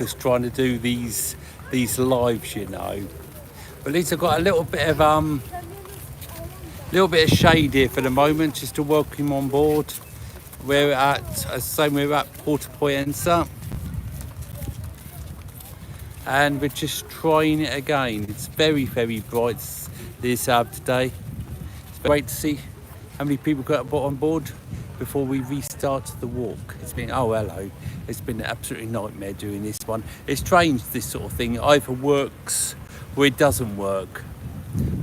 focused trying to do these lives, you know. But at least I've got a little bit of shade here for the moment, just to welcome him on board. We're at, as I say, we're at Pollenca'Live, and we're just trying it again. It's very, very bright this today. It's great to see how many people got on board before we restart the walk. It's been, oh hello, it's been an absolutely nightmare doing this one. It's strange, this sort of thing. It either works or it doesn't work.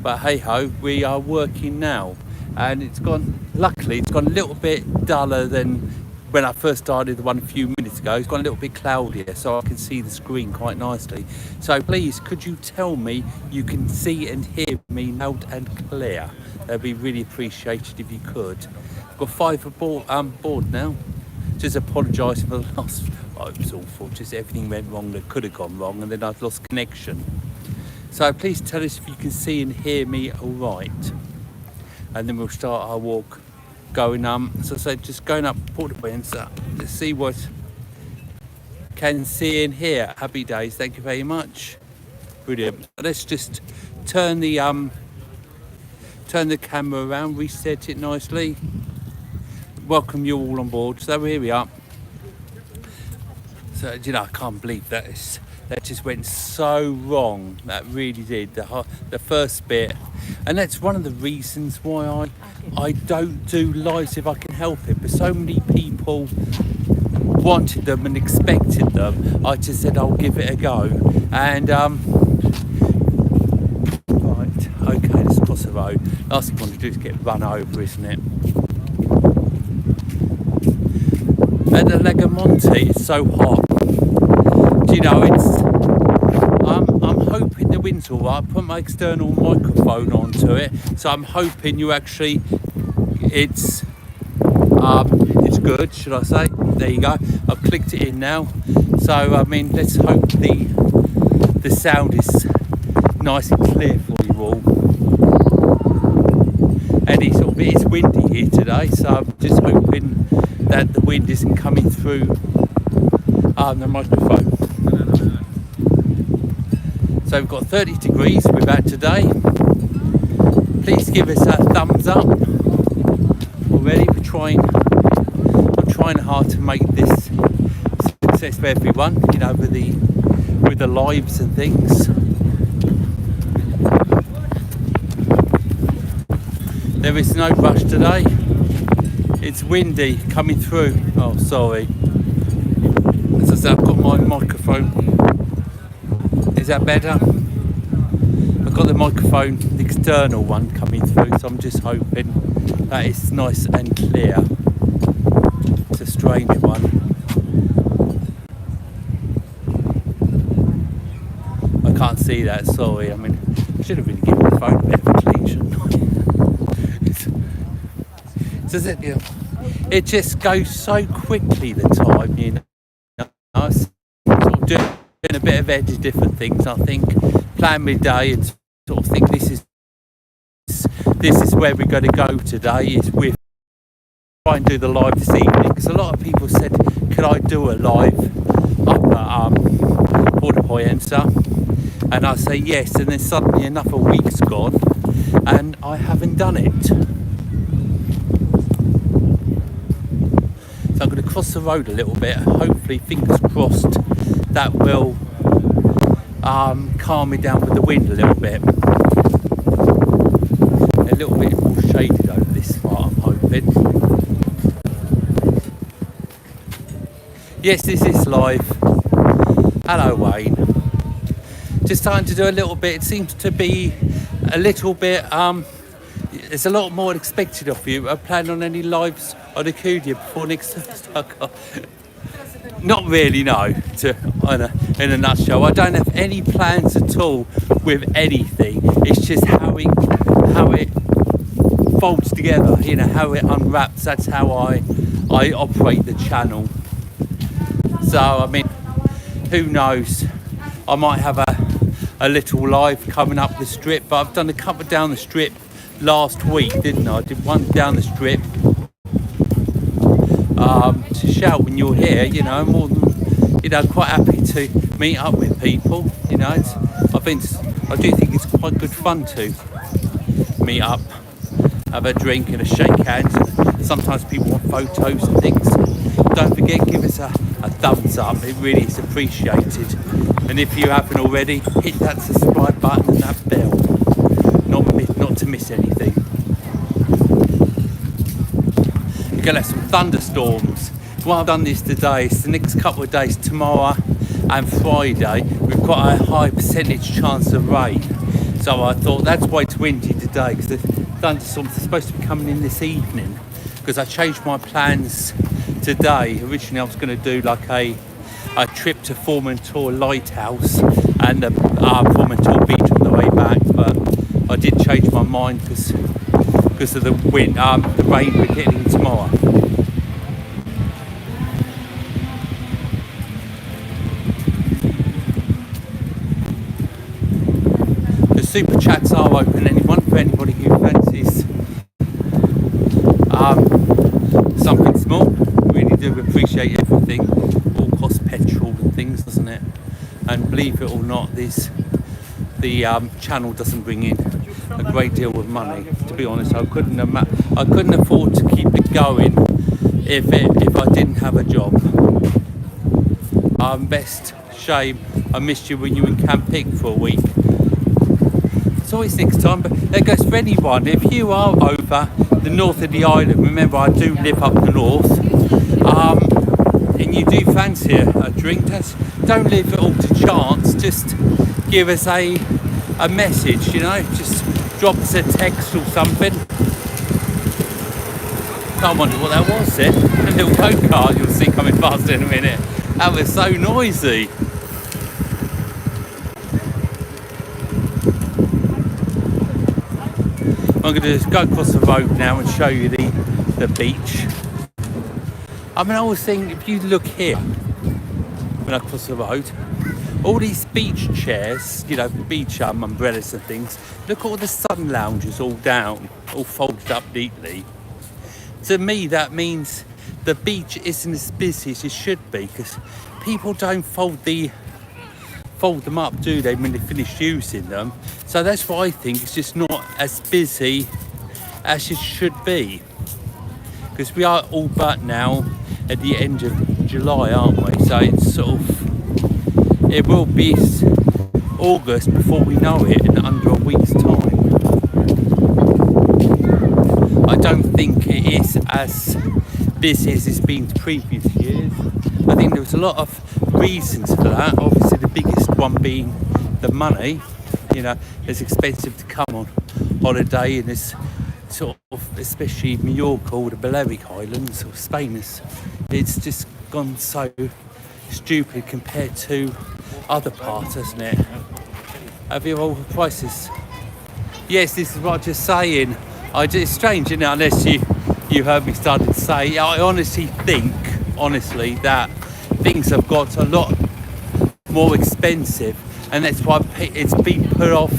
But hey ho, we are working now. And it's gone, luckily, it's gone a little bit duller than when I first started the one a few minutes ago. It's gone a little bit cloudier, so I can see the screen quite nicely. So please, could you tell me you can see and hear me loud and clear? That'd be really appreciated if you could. I've got 5 aboard now. Just apologise for the last, oh, it was awful. Just everything went wrong that could have gone wrong, and then I've lost connection. So please tell us if you can see and hear me all right. And then we'll start our walk going, as I said, just going up Pollenca'Live. Let's see what can see and hear. Happy days, thank you very much. Brilliant. Let's just turn the camera around, reset it nicely. Welcome you all on board. So here we are. So, you know, I can't believe that just went so wrong. That really did. The first bit. And that's one of the reasons why I don't do lives if I can help it. But so many people wanted them and expected them. I just said I'll give it a go. And right, okay, let's cross the road. Last thing I want to do is get run over, isn't it? At the Legamonte, it's so hot. Do you know, I'm hoping the wind's all right. I put my external microphone onto it, so I'm hoping it's good, should I say? There you go. I've clicked it in now. So I mean, let's hope the sound is nice and clear for you all. And it's windy here today, so I'm just hoping that the wind isn't coming through the microphone. So we've got 30 degrees we're at today. Please give us a thumbs up already. I'm trying hard to make this success for everyone, you know, with the lives and things. There is no rush today. It's windy coming through. Oh, sorry. As I said, I've got my microphone. Is that better? I've got the microphone, the external one coming through, so I'm just hoping that it's nice and clear. It's a strange one. I can't see that, sorry. I mean, I should have really given the phone a bit of a clean, shouldn't I? It just goes so quickly, the time, you know. I sort of doing a bit of edge of different things, I think. Plan my day and sort of think this is where we're going to go today, is we're trying to do the live this evening, because a lot of people said, could I do a live up at Pollenca'Live? And I say yes, and then suddenly another week's gone and I haven't done it. So I'm going to cross the road a little bit. Hopefully, fingers crossed, that will calm me down with the wind a little bit. A little bit more shaded over this part, I'm hoping. Yes, this is live. Hello, Wayne. Just starting to do a little bit. It seems to be a little bit. There's a lot more expected of you. I plan on any lives on Acudia before next Thursday. Not really, no. In a nutshell, I don't have any plans at all with anything. It's just how it folds together. You know, how it unwraps. That's how I operate the channel. So I mean, who knows? I might have a little live coming up the strip, but I've done a couple down the strip last week, didn't I? I did one down the strip. To shout when you're here, you know, more than, you know, quite happy to meet up with people. You know, I do think it's quite good fun to meet up, have a drink and a shake hands. Sometimes people want photos and things. Don't forget, give us a thumbs up. It really is appreciated. And if you haven't already, hit that subscribe button and that bell. Not to miss anything. You're gonna have some thunderstorms. What I've done this today is the next couple of days, tomorrow and Friday, we've got a high percentage chance of rain. So I thought that's why it's windy today, because the thunderstorms are supposed to be coming in this evening. Because I changed my plans today. Originally I was going to do like a trip to Formentor Lighthouse and the Formentor Beach on the way back, but I did change my mind because of the wind, the rain we're getting tomorrow. The super chats are open, for anybody who fancies something small. Really do appreciate everything. All costs petrol and things, doesn't it? And believe it or not, the channel doesn't bring in a great deal of money. To be honest, I couldn't afford to keep it going if I didn't have a job. Best shame I missed you when you were in Camp Pig for a week. It's always next time, but that goes for anyone. If you are over the north of the island, remember I do live up the north, and you do fancy a drink, don't leave it all to chance. Just give us a message, you know, just drop us a text or something. Can't wonder what that was then. A little go-kart you'll see coming past in a minute. That was so noisy. I'm going to just go across the road now and show you the beach. I mean, I always think, if you look here, when I cross the road, all these beach chairs, you know, beach umbrellas and things, look at all the sun loungers all down, all folded up neatly. To me, that means the beach isn't as busy as it should be, because people don't fold them up, do they, when they finish using them? So that's why I think it's just not as busy as it should be, because we are all but now at the end of July, aren't we? So it's it will be August before we know it, in under a week's time. I don't think it is as busy as it's been previous years. I think there was a lot of reasons for that. Obviously the biggest one being the money. You know, it's expensive to come on holiday, and it's especially Mallorca or the Balearic Islands or Spain, it's just gone so stupid compared to other parts, hasn't it? Have you all the prices? Yes, this is what I'm just saying. It's strange, isn't it? Unless you heard me start to say, I honestly think, that things have got a lot more expensive, and that's why it's been put off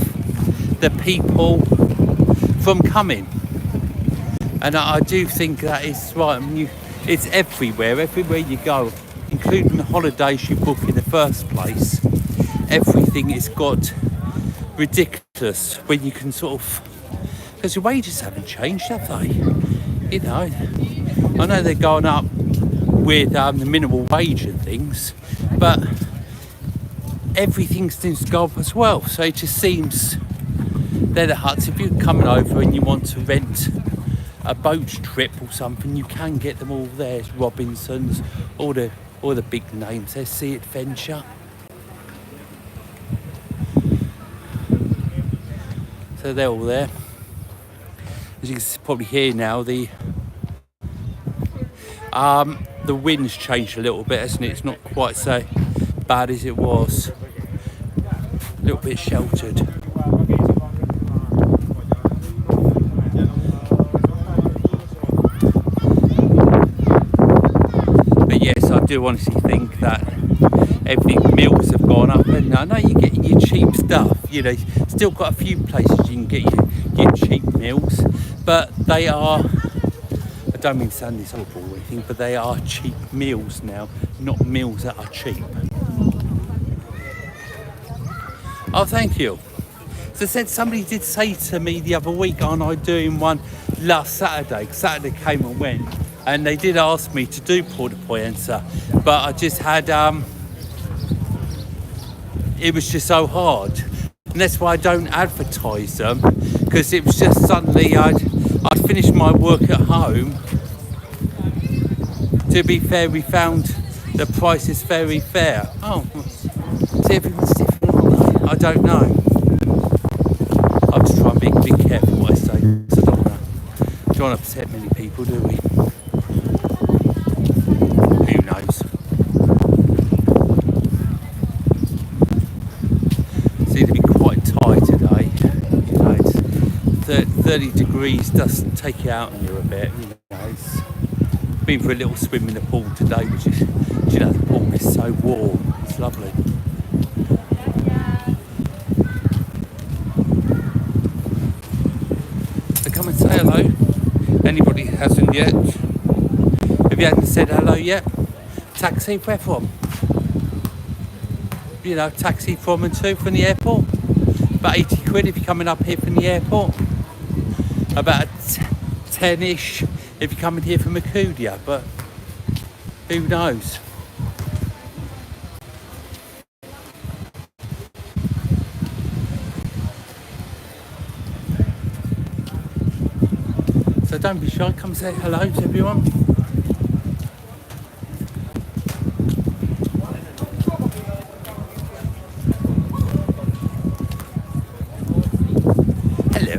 the people from coming. And I do think that is right. I mean, it's everywhere you go, including the holidays you book in the first place. Everything has got ridiculous when you can because your wages haven't changed, have they? You know, I know they're going up with the minimum wage and things, but everything seems to go up as well. So it just seems they're the huts. If you're coming over and you want to rent a boat trip or something, you can get them all there. It's Robinson's, all the big names. There's Sea Adventure. So they're all there. As you can probably hear now, the wind's changed a little bit, hasn't it? It's not quite so bad as it was. A little bit sheltered. But yes, I do honestly think that meals have gone up, and I know you're getting your cheap stuff. You know, still got a few places you can get your cheap meals, but they are, I don't mean to sound this awful or anything, but they are cheap meals now, not meals that are cheap. Oh, thank you. So I said, somebody did say to me the other week, aren't I doing one last Saturday? 'Cause Saturday came and went, and they did ask me to do Port de Pollença, but I just had, it was just so hard. And that's why I don't advertise them, because it was just suddenly I'd finished my work at home. To be fair, we found the price is very fair. Oh, see, everyone's different, aren't they? I don't know. I'll just try and be careful what I say, because I don't want to upset many people, do we? Who knows? Seems to be quite tight today. You know, it's 30 degrees does take you out on you a bit. You know, it's been for a little swim in the pool today, which is, you know, the pool is so warm. It's lovely. So come and say hello. Anybody hasn't yet? If you haven't said hello yet, taxi, where from? You know, taxi from and to from the airport. About 80 quid if you're coming up here from the airport. About 10-ish if you're coming here from Macudia, but who knows? So don't be shy, come say hello to everyone. Hello.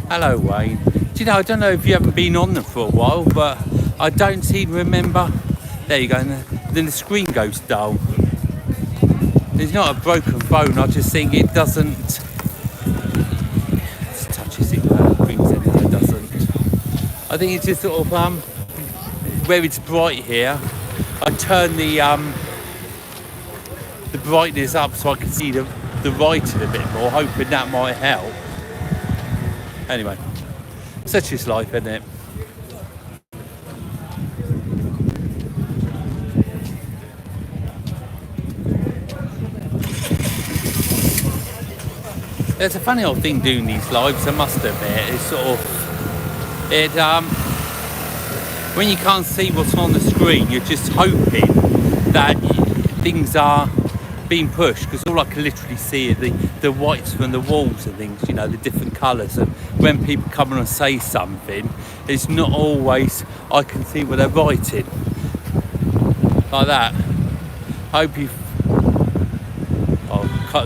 Hello, Wayne. Do you know, I don't know if you haven't been on them for a while, but I don't seem to remember. There you go, and then the screen goes dull. It's not a broken phone, I just think it doesn't. It touches it well, brings it, it doesn't. I think it's just sort of, where it's bright here, I turn the brightness up so I can see the writing a bit more, hoping that might help. Anyway, such is life, isn't it? It's a funny old thing doing these lives, I must admit. It's sort of, when you can't see what's on the screen, you're just hoping that things are being pushed, because all I can literally see is the whites from the walls and things, you know, the different colours, and when people come on and say something, it's not always I can see what they're writing like that. I hope you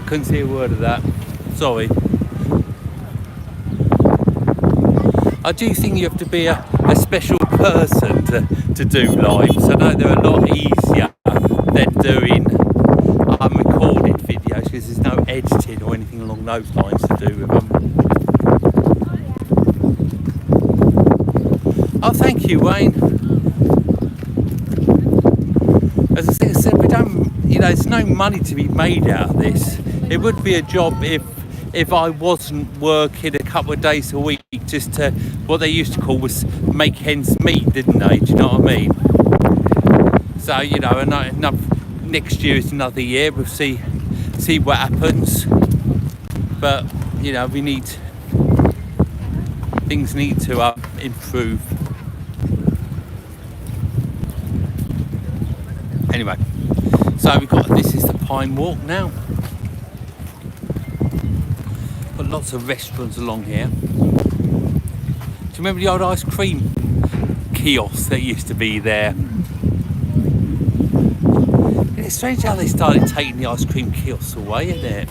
couldn't see a word of that, sorry. I do think you have to be a special person to do lives. I know they're a lot easier than doing recorded videos, because there's no editing or anything along those lines to do with them. Oh, thank you, Wayne. As I said, we don't, you know, there's no money to be made out of this. It would be a job if I wasn't working a couple of days a week, just to, what they used to call was make ends meet, didn't they? Do you know what I mean? So, you know, next year is another year. We'll see what happens. But, you know, things need to improve. Anyway, so this is the Pine Walk now. Got lots of restaurants along here. Do you remember the old ice cream kiosk that used to be there? It's strange how they started taking the ice cream kiosks away, isn't it?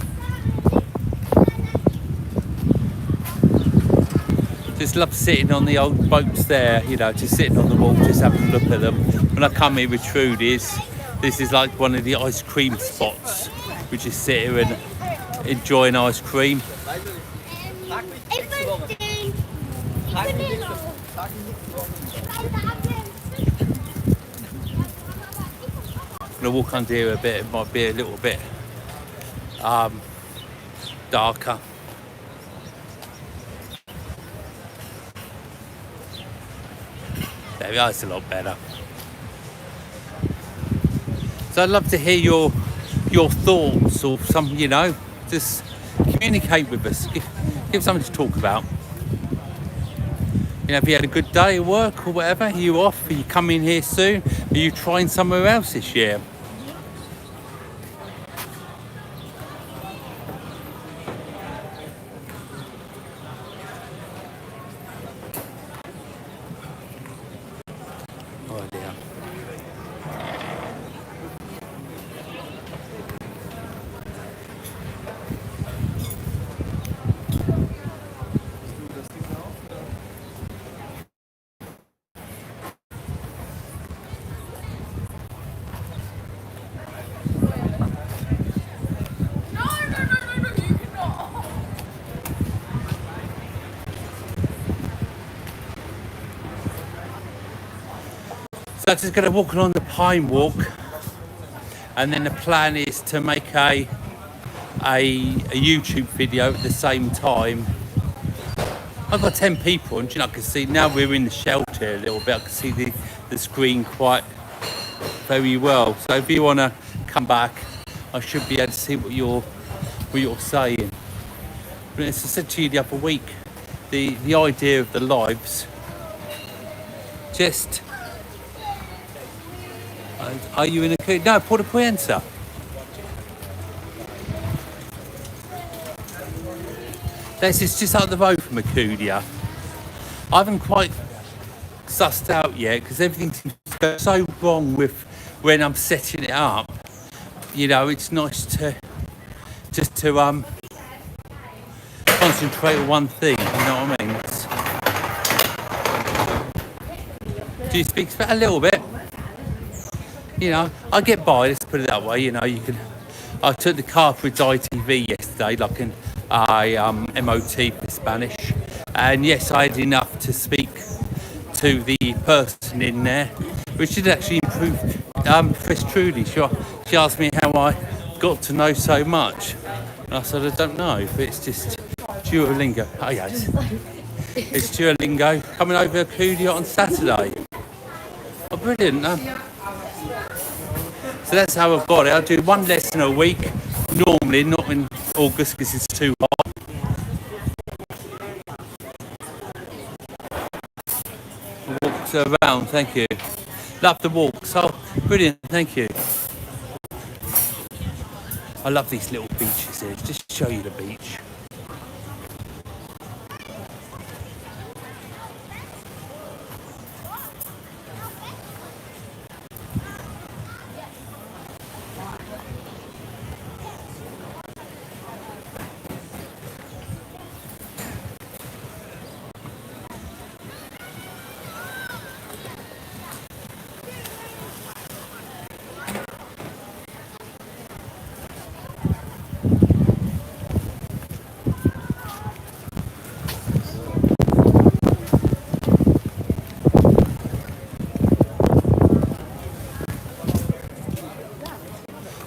Just love sitting on the old boats there, you know, just sitting on the wall, just having a look at them. When I come here with Trudy's, this is like one of the ice cream spots. We just sit here and enjoy an ice cream. I'm gonna walk under here a bit. It might be a little bit darker. There we are. It's a lot better. So I'd love to hear your your thoughts or some, you know, just communicate with us. Give something to talk about. You know, if you had a good day at work or whatever, are you off? Are you coming here soon? Are you trying somewhere else this year? Oh dear. So I'm just going to walk along the Pine Walk, and then the plan is to make a YouTube video at the same time. I've got 10 people, and you know, I can see now we're in the shelter a little bit. I can see the screen quite very well. So if you want to come back, I should be able to see what you're saying. But as I said to you the other week, the idea of the lives, just. Are you in a... No, Pollenca'Live. This is just up the road from Mallorca. I haven't quite sussed out yet because everything seems to go so wrong with when I'm setting it up. You know, it's nice to just to concentrate on one thing. You know what I mean? Do you speak a little bit? You know, I get by, let's put it that way. You know, you can. I took the car for its ITV yesterday, like an MOT for Spanish, and yes, I had enough to speak to the person in there, which did actually improve. Chris Trudy, she asked me how I got to know so much, and I said I don't know, but it's just Duolingo. Oh yes, it's Duolingo coming over Mallorca on Saturday. Oh, brilliant! So that's how I've got it. I do one lesson a week, normally, not in August because it's too hot. Walks around, thank you. Love the walks. Oh, brilliant, thank you. I love these little beaches here, just to show you the beach.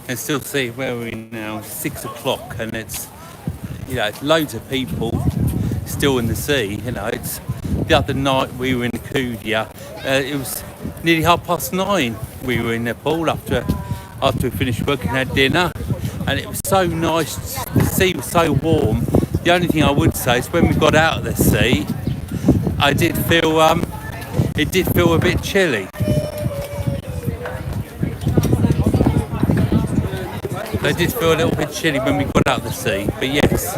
And still see where we're now, 6 o'clock, and it's, you know, loads of people still in the sea. You know, it's the other night we were in Mallorca. It was nearly 9:30. We were in the pool after we finished work and had dinner, and it was so nice. The sea was so warm. The only thing I would say is when we got out of the sea, I did feel it did feel a bit chilly. It did feel a little bit chilly when we got out of the sea, but yes,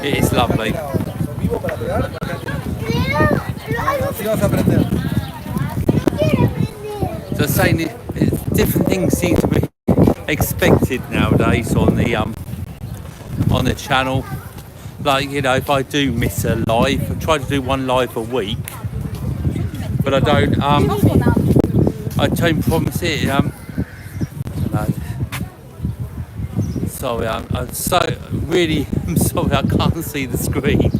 it is lovely. So saying different things seem to be expected nowadays on the channel. Like, you know, if I do miss a live, I try to do one live a week, but I don't promise it. No. Sorry, I'm I'm sorry, I can't see the screen.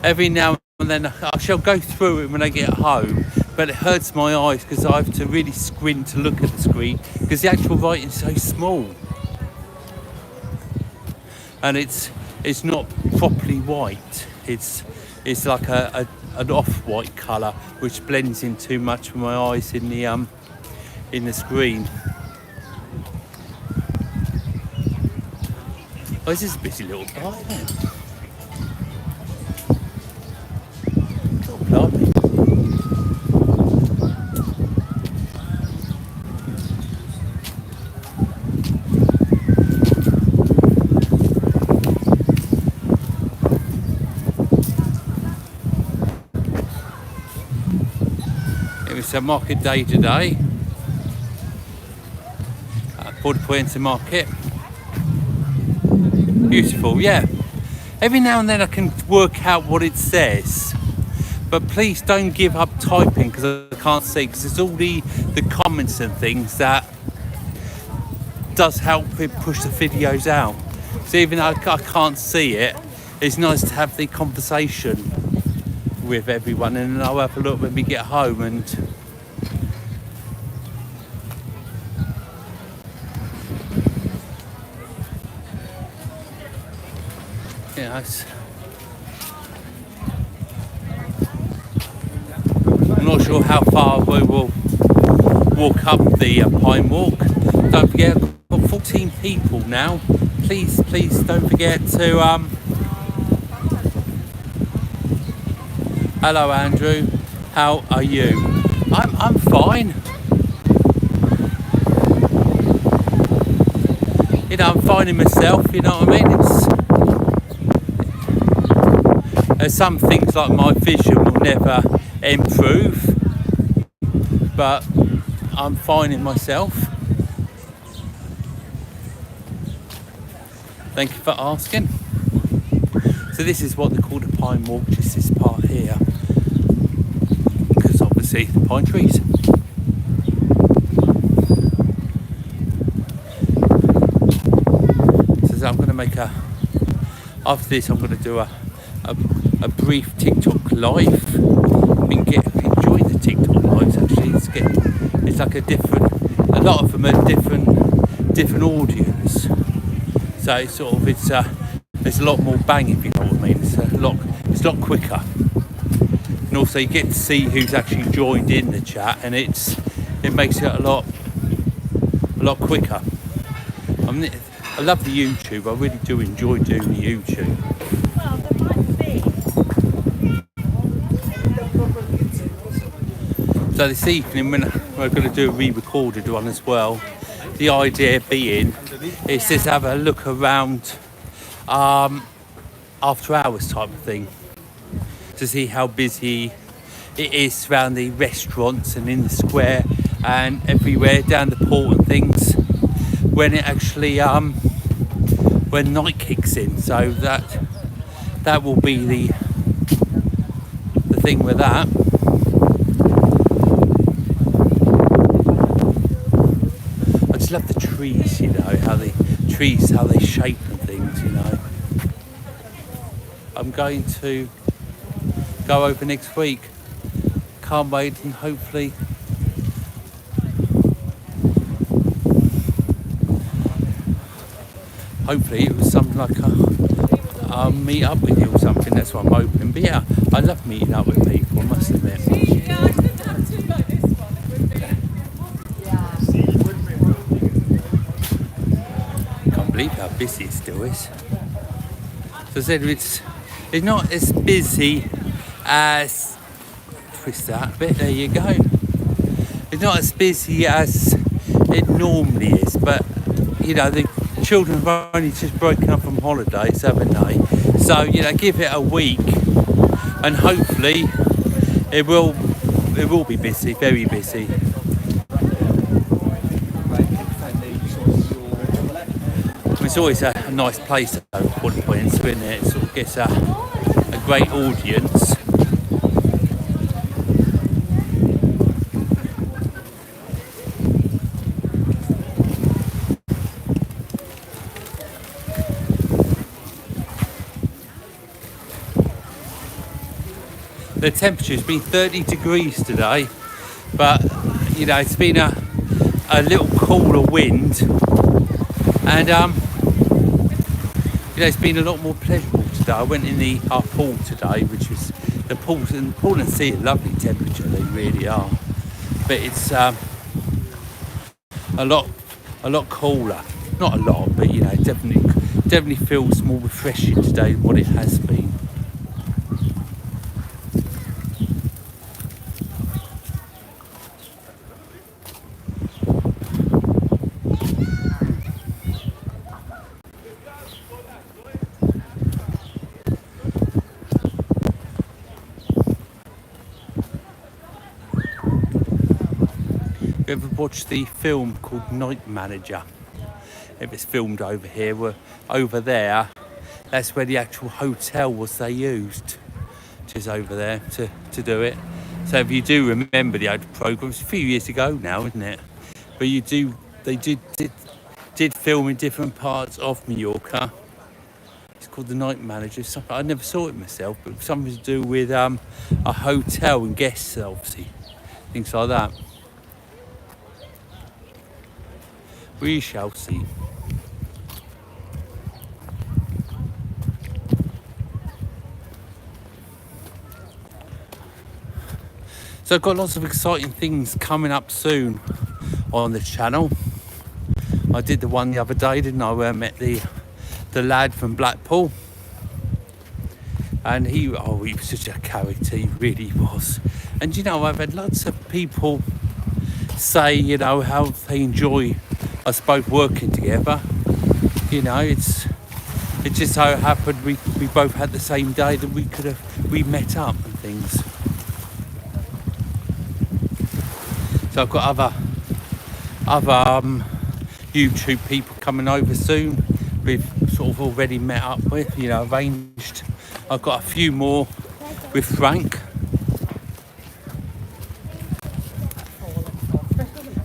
Every now and then I shall go through it when I get home, but it hurts my eyes because I have to really squint to look at the screen because the actual writing is so small. And it's not properly white. It's like an off-white colour, which blends in too much with my eyes in in the screen. Oh, this is a busy little park, isn't it? Oh, blimey. It's a market day today at Pollenca'Live market. Beautiful, yeah. Every now and then I can work out what it says, but please don't give up typing because I can't see, because it's all the comments and things that does help it push the videos out. So even though I can't see it, it's nice to have the conversation with everyone, and then I'll have a look when we get home. And you know, I'm not sure how far we will walk up the Pine Walk. Don't forget, I've got 14 people now. Please don't forget to hello Andrew, how are you? I'm fine. You know, I'm finding myself, you know what I mean? There's some things like my vision will never improve, but I'm finding myself. Thank you for asking. So this is what they call the Pine Walk, just this part here, because obviously the pine trees. So I'm going to make after this I'm going to do a brief TikTok live. Enjoy the TikTok lives actually. It's like a lot of them are different audience. So it's there's a lot more bang, if you know what I mean. It's a lot quicker, and also you get to see who's actually joined in the chat, and it makes it a lot quicker. I love the YouTube. I really do enjoy doing the YouTube. Well, there might be. So this evening, when we're going to do a re-recorded one as well, the idea being is just have a look around after hours type of thing, to see how busy it is around the restaurants and in the square and everywhere down the port and things when it actually when night kicks in. So that will be the thing with that. I just love the trees, you know, how they shape and things, you know. I'm going to go over next week. Can't wait, and hopefully it was something like I'll meet up with you or something. That's what I'm hoping. But yeah, I love meeting up with people, I must admit. Can't believe how busy it still is. So I said it's not as busy as, twist that a bit, there you go. It's not as busy as it normally is, but you know, the children have only just broken up from holidays, haven't they? So, you know, give it a week and hopefully it will be busy, very busy. It's always a nice place though, Pollenca'Live, isn't it? It sort of gets a great audience. The temperature's been 30 degrees today, but you know, it's been a little cooler wind, and you know, it's been a lot more pleasurable today. I went in our pool today, which was the pool and sea, a lovely temperature, they really are. But it's a lot cooler. Not a lot, but you know, definitely feels more refreshing today than what it has been. You ever watched the film called Night Manager? If it's filmed over here, over there, that's where the actual hotel was they used, which is over there to do it. So if you do remember the old programme, it's a few years ago now, isn't it? But they did film in different parts of Mallorca. It's called The Night Manager. I never saw it myself, but something to do with a hotel and guests, obviously, things like that. We shall see. So I've got lots of exciting things coming up soon on the channel. I did the one the other day, didn't I, where I met the lad from Blackpool. And he was such a character, he really was. And you know, I've had lots of people say, you know, how they enjoy us both working together. You know, it just so happened we both had the same day that we met up and things. So I've got other YouTube people coming over soon. We've sort of already met up with, you know, arranged. I've got a few more with Frank.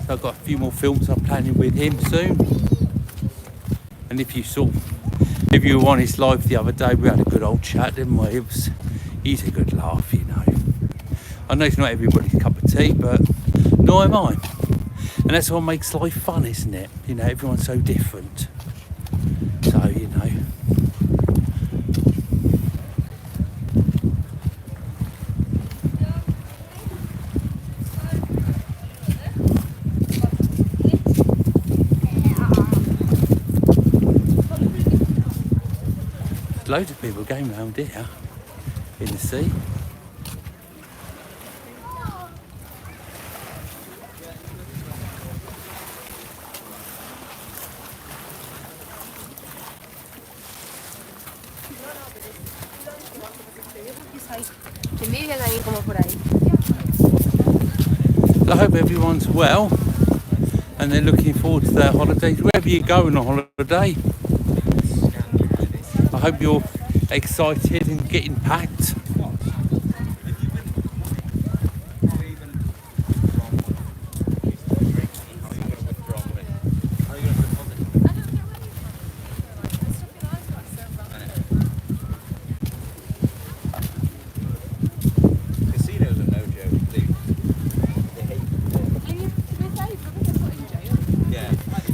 So I've got a few more films I'm planning with him soon. And if you were on his live the other day, we had a good old chat, didn't we? He's a good laugh, you know. I know it's not everybody's cup of tea, but nor am I. And that's what makes life fun, isn't it? You know, everyone's so different. So, you know. There's loads of people going round here in the sea. I hope everyone's well and they're looking forward to their holidays. Wherever you go on a holiday, I hope you're excited and getting packed.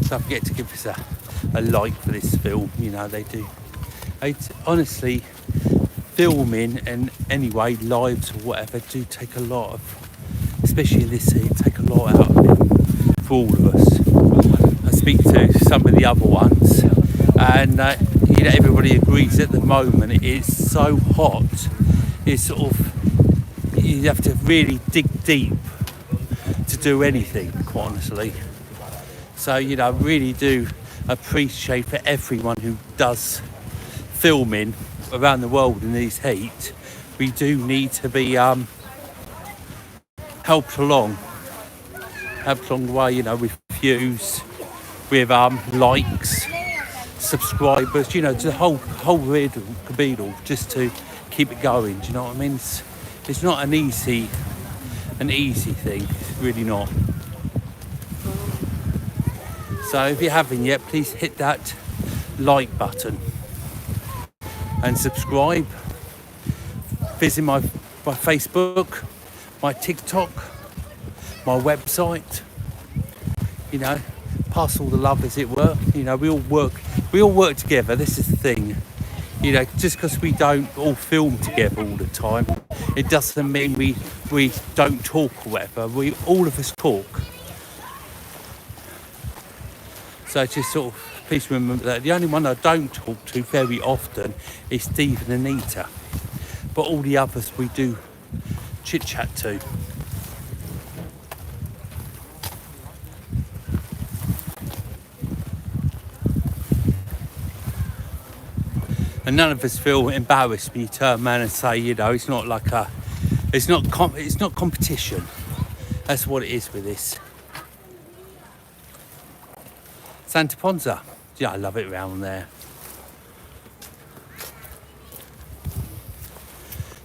Don't forget to give us a like for this film. You know, they do. Honestly, filming and anyway, lives or whatever do take a lot of, especially in this scene, take a lot out of it for all of us. I speak to some of the other ones, and you know, everybody agrees at the moment it is so hot. It's sort of, you have to really dig deep to do anything, quite honestly. So, you know, I really do appreciate for everyone who does filming around the world in this heat. We do need to be helped along the way, you know, with views, with likes, subscribers, you know, the whole caboodle, just to keep it going. Do you know what I mean? It's not an easy thing. It's really not. So if you haven't yet, please hit that like button and subscribe. Visit my Facebook, my TikTok, my website. You know, pass all the love, as it were. You know, we all work together. This is the thing. You know, just because we don't all film together all the time, it doesn't mean we don't talk or whatever. All of us talk. So just sort of, please remember that. The only one I don't talk to very often is Steve and Anita. But all the others we do chit chat to. And none of us feel embarrassed when you turn around and say, you know, it's not like it's not competition. That's what it is with this. Santa Ponza. Yeah, I love it round there.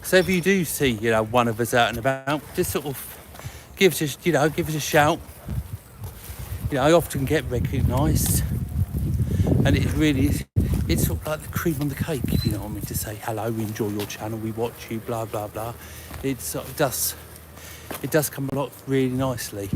So if you do see, you know, one of us out and about, just sort of give us a shout. You know, I often get recognised, and it really is. It's sort of like the cream on the cake, if you know what I mean, to say hello, we enjoy your channel, we watch you, blah blah blah. It does come a lot really nicely.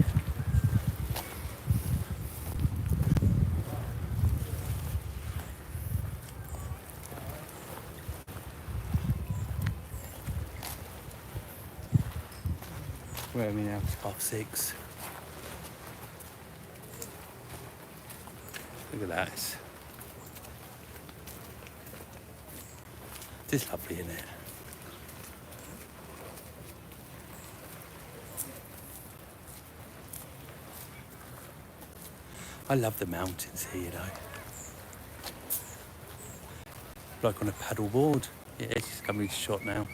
Where are we now? It's 6:30. Look at that. It's lovely, isn't it? I love the mountains here, you know. Like on a paddle board. Yeah, it's just coming to shot now.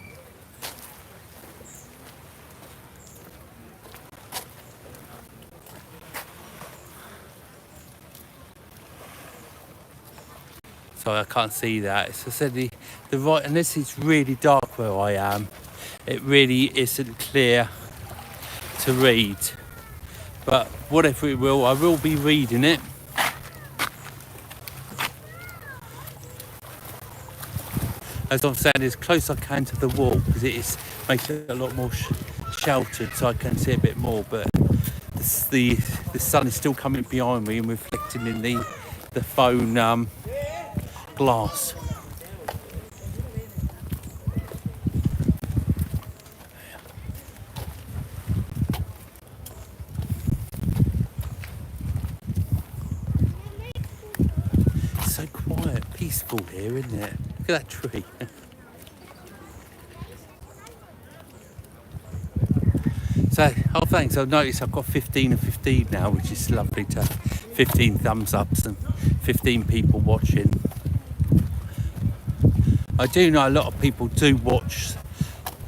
Sorry, I can't see that. As I said, the right, unless it's really dark where I am, it really isn't clear to read. But whatever it will, I will be reading it. As I'm saying, as close as I can to the wall, because it makes it a lot more sheltered, so I can see a bit more. But the sun is still coming behind me and reflecting in the phone glass. It's so quiet, peaceful here, isn't it? Look at that tree. So, thanks. I've noticed I've got 15 and 15 now, which is lovely to have 15 thumbs ups and 15 people watching. I do know a lot of people do watch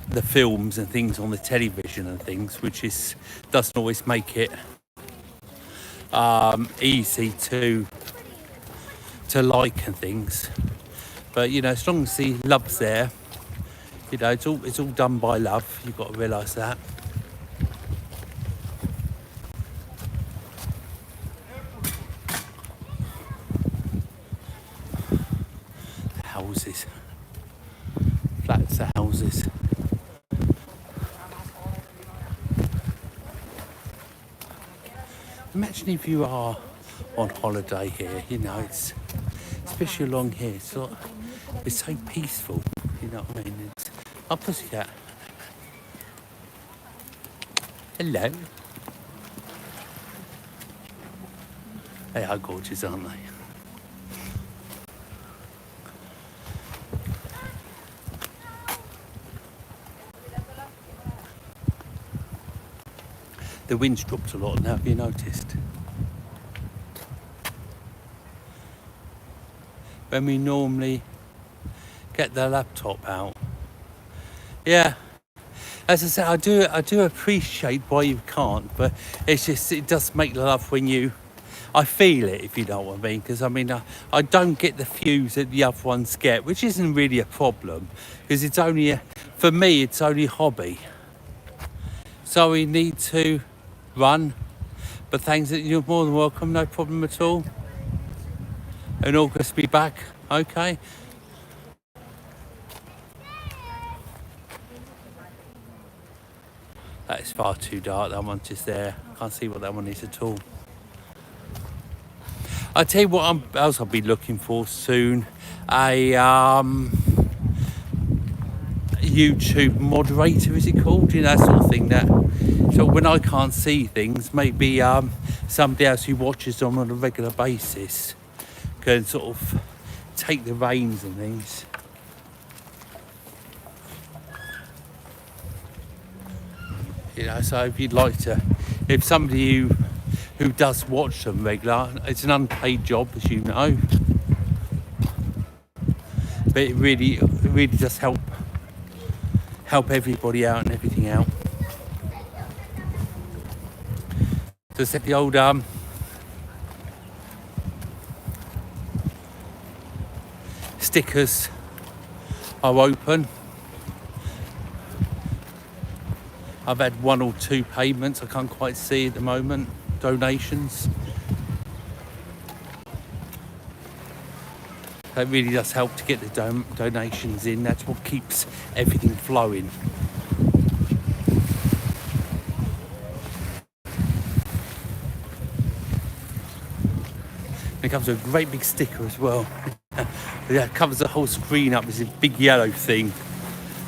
the films and things on the television and things, which doesn't always make it easy to like and things. But you know, as long as the love's there, you know, it's all done by love. You've got to realise that. Houses. Flats are houses. Imagine if you are on holiday here, you know, it's especially along here, it's so peaceful, you know what I mean? I'll pussycat. Hello. They are gorgeous, aren't they? The wind's dropped a lot now, have you noticed? When we normally get the laptop out. Yeah, as I said, I do appreciate why you can't, but it's just, it does make love when I feel it, if you know what I mean, because I mean, I don't get the views that the other ones get, which isn't really a problem, because it's only, for me, it's only hobby. So we need to run, but thanks, you're more than welcome, no problem at all. In August, be back, okay? That is far too dark, that one's just there. Can't see what that one is at all. I'll tell you what else I'll be looking for soon. A YouTube moderator, is it called? You know, that sort of thing. That so when I can't see things, maybe somebody else who watches them on a regular basis can sort of take the reins and things. You know, so if you'd like to, if somebody who does watch them regular, it's an unpaid job, as you know, but it really does help everybody out and everything out. So set the old stickers are open. I've had 1 or 2 payments, I can't quite see at the moment, donations. That really does help to get the donations in. That's what keeps everything flowing. It comes with a great big sticker as well. It covers the whole screen up, this big yellow thing.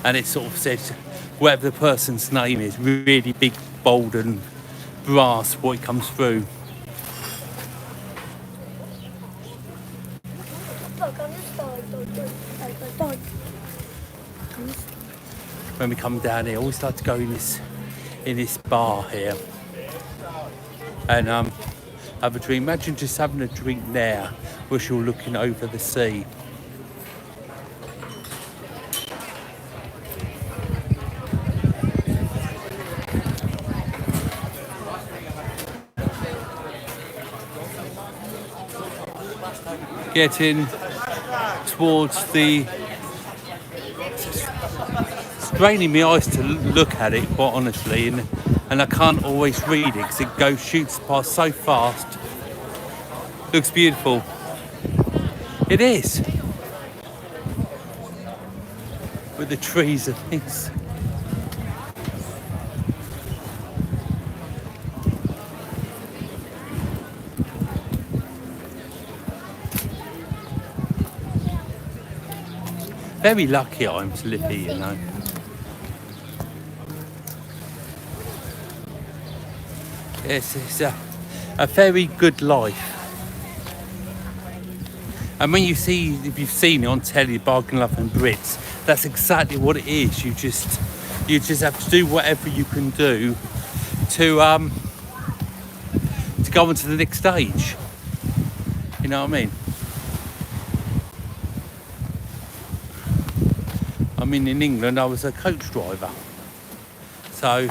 And it sort of says whatever the person's name is, really big, bold and brass what it comes through. When we come down here, I always like to go in this bar here and have a drink. Imagine just having a drink there, which you're looking over the sea. Getting towards the, straining my eyes to look at it, quite honestly, and I can't always read it because it shoots past so fast. Looks beautiful. It is, with the trees and things. Very lucky I am to live here, you know. Yes, it's a very good life. And when you see, if you've seen it on telly, Pollenca'Live and Brits, that's exactly what it is. You just have to do whatever you can do to go on to the next stage. You know what I mean? I mean, in England, I was a coach driver. So,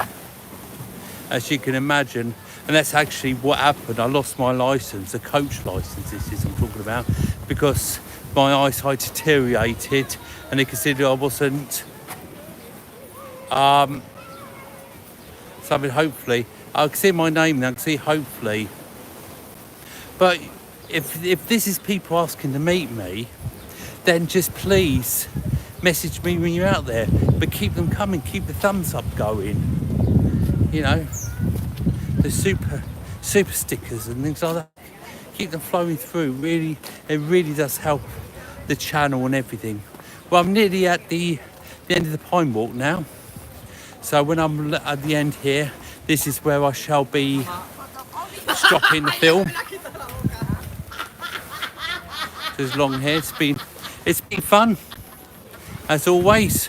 as you can imagine, and that's actually what happened. I lost my licence, the coach licence this is I'm talking about, because my eyesight deteriorated and they considered I wasn't, something. Hopefully, I can see my name now, I can see hopefully. But if this is people asking to meet me, then just please message me when you're out there, but keep them coming, keep the thumbs up going, you know, the super stickers and things like that, keep them flowing through. Really, it really does help the channel and everything. Well, I'm nearly at the end of the Pine Walk now, so when I'm at the end here, this is where I shall be stopping the film. There's long hair. It's been fun as always.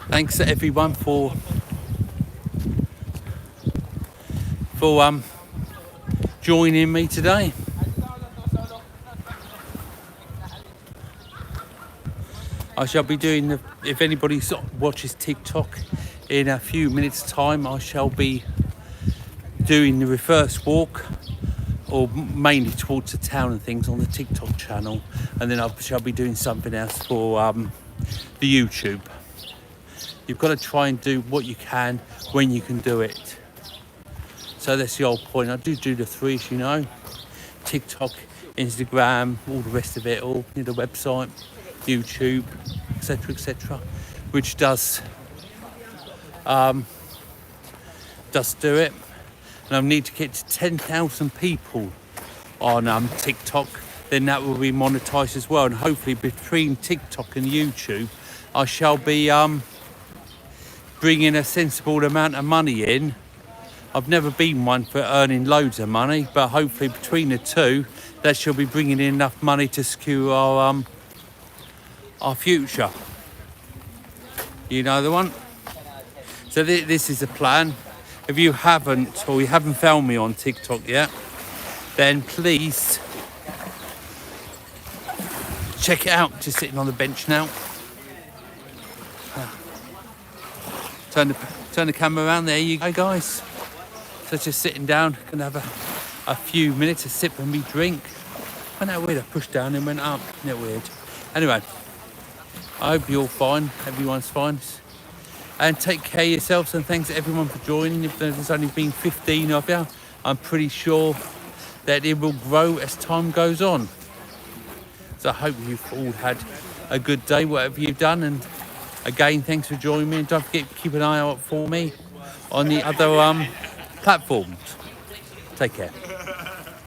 Thanks to everyone for joining me today. I shall be doing if anybody watches TikTok in a few minutes time, I shall be doing the reverse walk, or mainly towards the town and things on the TikTok channel, and then I shall be doing something else for the YouTube. You've got to try and do what you can when you can do it. So that's the whole point. I do the threes, you know, TikTok, Instagram, all the rest of it, all, you know, the website, YouTube, etc., which does do it. And I need to get to 10,000 people on TikTok, then that will be monetized as well. And hopefully between TikTok and YouTube, I shall be bringing a sensible amount of money in. I've never been one for earning loads of money, but hopefully between the two, that shall be bringing in enough money to secure our future. You know the one? So this is the plan. If you haven't, or you haven't found me on TikTok yet, then please check it out. Just sitting on the bench now. Turn the camera around. There you go, guys. So just sitting down, gonna have a few minutes, a sip of me drink. Wasn't that weird? I pushed down and went up. Isn't that weird? Anyway, I hope you're fine. Everyone's fine. And take care of yourselves, and thanks everyone for joining. If there's only been 15 of you, I'm pretty sure that it will grow as time goes on. So I hope you've all had a good day, whatever you've done. And again, thanks for joining me. And don't forget to keep an eye out for me on the other platforms. Take care.